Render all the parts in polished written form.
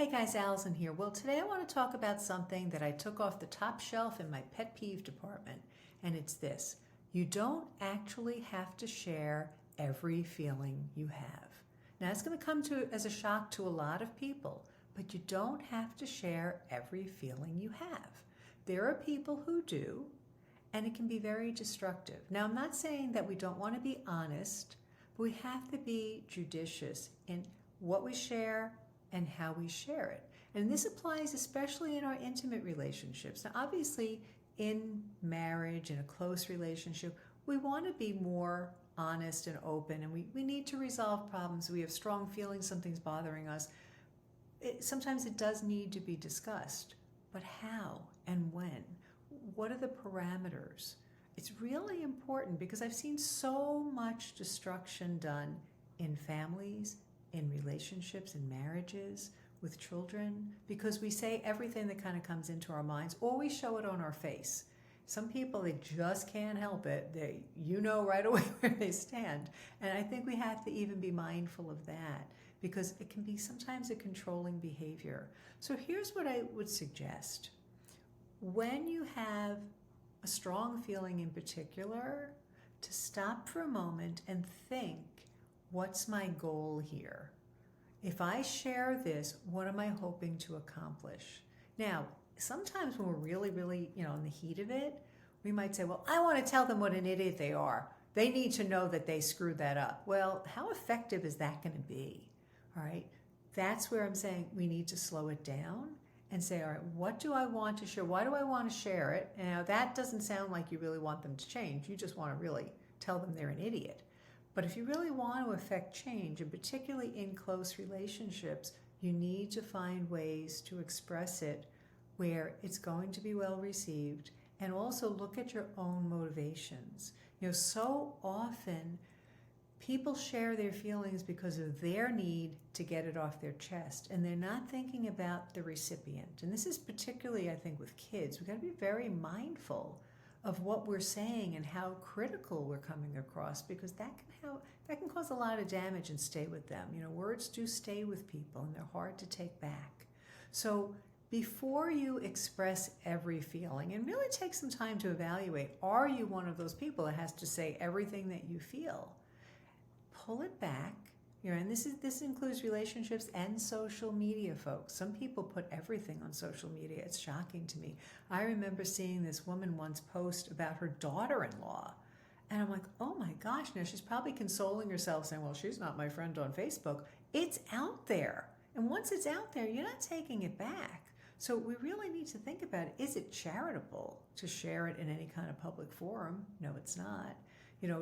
Hey guys, Allison here. Well, today I want to talk about something that I took off the top shelf in my pet peeve department, and it's this. You don't actually have to share every feeling you have. Now, it's going to come as a shock to a lot of people, but you don't have to share every feeling you have. There are people who do, and it can be very destructive. Now, I'm not saying that we don't want to be honest, but we have to be judicious in what we share and how we share it. And this applies especially in our intimate relationships. Now, obviously, in marriage, in a close relationship, we want to be more honest and open, and we need to resolve problems. We have strong feelings, something's bothering us. Sometimes it does need to be discussed, but how and when? What are the parameters? It's really important because I've seen so much destruction done in families, in relationships, in marriages, with children, because we say everything that kind of comes into our minds, or we show it on our face. Some people, they just can't help it. You know right away where they stand. And I think we have to even be mindful of that because it can be sometimes a controlling behavior. So here's what I would suggest. When you have a strong feeling in particular, to stop for a moment and think, what's my goal here? If I share this, what am I hoping to accomplish? Now, sometimes when we're really, in the heat of it, we might say, well, I want to tell them what an idiot they are. They need to know that they screwed that up. Well, how effective is that going to be? All right. That's where I'm saying we need to slow it down and say, all right, what do I want to share? Why do I want to share it? Now, that doesn't sound like you really want them to change. You just want to really tell them they're an idiot. But if you really want to affect change, and particularly in close relationships, you need to find ways to express it where it's going to be well received, and also look at your own motivations. So often people share their feelings because of their need to get it off their chest, and they're not thinking about the recipient. And this is particularly, I think, with kids. We've got to be very mindful of what we're saying and how critical we're coming across, because that can cause a lot of damage and stay with them. Words do stay with people, and they're hard to take back. So before you express every feeling, and really take some time to evaluate, are you one of those people that has to say everything that you feel? Pull it back. And this includes relationships and social media, folks. Some people put everything on social media. It's shocking to me. I remember seeing this woman once post about her daughter-in-law. And I'm like, oh my gosh, now she's probably consoling herself saying, well, she's not my friend on Facebook. It's out there. And once it's out there, you're not taking it back. So we really need to think about it. Is it charitable to share it in any kind of public forum? No, it's not.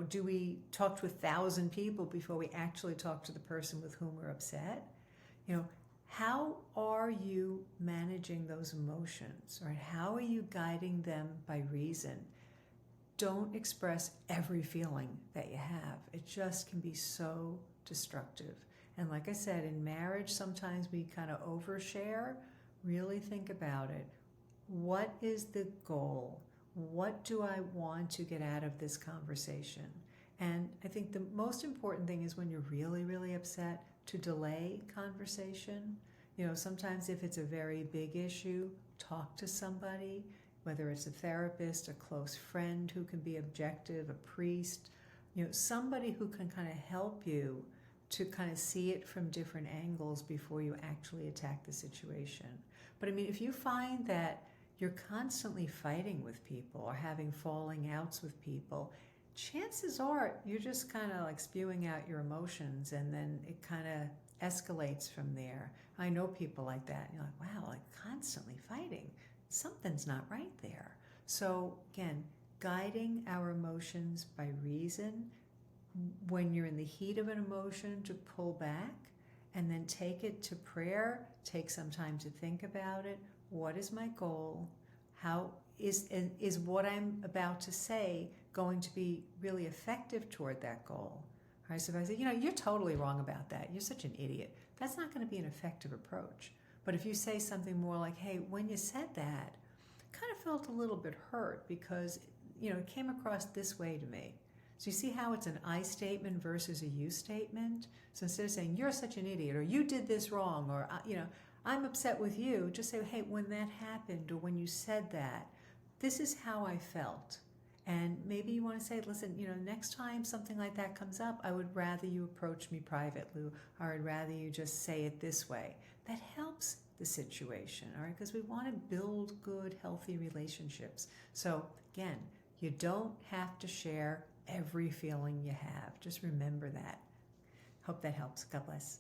Do we talk to 1,000 people before we actually talk to the person with whom we're upset? How are you managing those emotions? Right? How are you guiding them by reason? Don't express every feeling that you have. It just can be so destructive. And like I said, in marriage, sometimes we kind of overshare. Really think about it. What is the goal? What do I want to get out of this conversation? And I think the most important thing is when you're really, really upset, to delay conversation. Sometimes if it's a very big issue, talk to somebody, whether it's a therapist, a close friend who can be objective, a priest, somebody who can kind of help you to kind of see it from different angles before you actually attack the situation. But if you find that you're constantly fighting with people or having falling outs with people, chances are you're just kind of like spewing out your emotions, and then it kind of escalates from there. I know people like that. You're like, wow, like constantly fighting. Something's not right there. So again, guiding our emotions by reason. When you're in the heat of an emotion, to pull back and then take it to prayer. Take some time to think about it. What is my goal? How is what I'm about to say going to be really effective toward that goal? All right, so if I say, you're totally wrong about that. You're such an idiot. That's not going to be an effective approach. But if you say something more like, hey, when you said that, I kind of felt a little bit hurt because, it came across this way to me. So you see how it's an I statement versus a you statement? So instead of saying, you're such an idiot, or you did this wrong, or, I'm upset with you, just say, hey, when that happened or when you said that, this is how I felt. And maybe you want to say, listen, next time something like that comes up, I would rather you approach me privately, or I'd rather you just say it this way. That helps the situation, all right? Because we want to build good, healthy relationships. So again, you don't have to share every feeling you have. Just remember that. Hope that helps. God bless.